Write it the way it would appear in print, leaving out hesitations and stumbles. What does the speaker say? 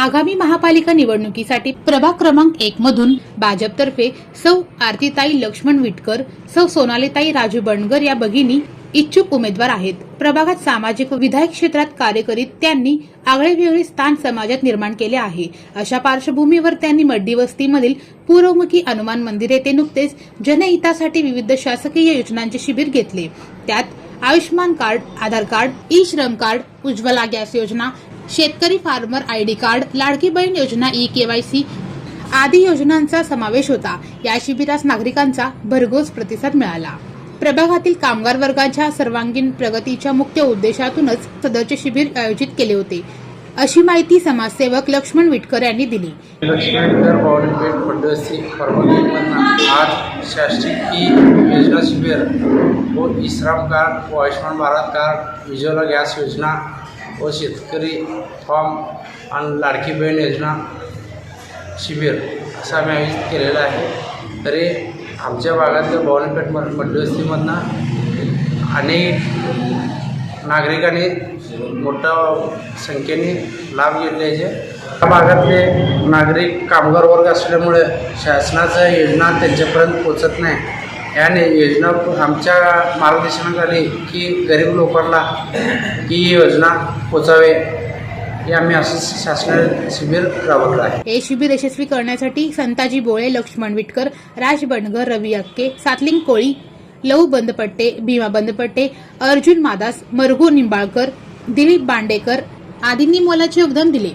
आगामी महापालिका निवडणुकीसाठी प्रभाग क्रमांक 1 मधून भाजपतर्फे सौ आरतीताई लक्ष्मण विटकर, सौ सोनालीताई राजू बंडगर या भगिनी इच्छुक उमेदवार आहेत। प्रभागात सामाजिक व विधायक क्षेत्रात कार्य करीत त्यांनी आगळेवेगळे स्थान समाजात निर्माण केले आहे। अशा पार्श्वभूमीवर त्यांनी मड्डी वस्तीमधील पूर्वमुखी हनुमान मंदिर येथे नुकतेच जनहितासाठी विविध शासकीय योजनांचे शिबिर घेतले। त्यात आयुष्मान कार्ड, आधार कार्ड, ई श्रम कार्ड, उज्ज्वला गॅस योजना, शेतकरी farmer ID card, Ladki Bahin योजना, ई केवायसी आदी योजनांचा समावेश होता। या शिबिरास नागरिकांचा भरघोस प्रतिसाद मिळाला। प्रभागातील कामगार वर्गाच्या सर्वांगीण प्रगतीच्या मुख्य उद्देशातूनच सदरचे शिबिर आयोजित केले होते, अशी माहिती समाजसेवक लक्ष्मण विटकर यांनी दिली। लक्ष्मण विटकर बावनपेठ मध्यस्थी फॉर्मल आज शासकीय योजना शिबिर व ई श्रम कार्ड व आयुष्मान भारत कार्ड, उज्ज्वला गॅस योजना व शेतकरी फॉर्म आणि लाडकी बहीण योजना शिबिर असं आम्ही आयोजित केलेलं आहे। तरी आमच्या भागातल्या बावनपेठ मध्यस्थीमधनं अनेक नागरिकांनी मोठ्या संख्येने लाभ घेतल्याचे। या भागातले नागरिक कामगार वर्ग असल्यामुळे शासनाच्या योजना त्यांच्यापर्यंत पोचत नाही। याने योजना आमच्या मार्गदर्शनाखाली की गरीब लोकांना ही योजना पोचावे हे आम्ही असं शासनाने शिबिर राबवलं आहे। हे शिबिर यशस्वी करण्यासाठी संताजी बोळे, लक्ष्मण विटकर, राज बंडगर, रवी अक्के, सातलिंग कोळी, लहू बंदपट्टे, भीमा बंदपट्टे, अर्जुन मादास, मरघू निंबाळकर, दिलीप बांडेकर आदींनी मोलाचे योगदान दिले।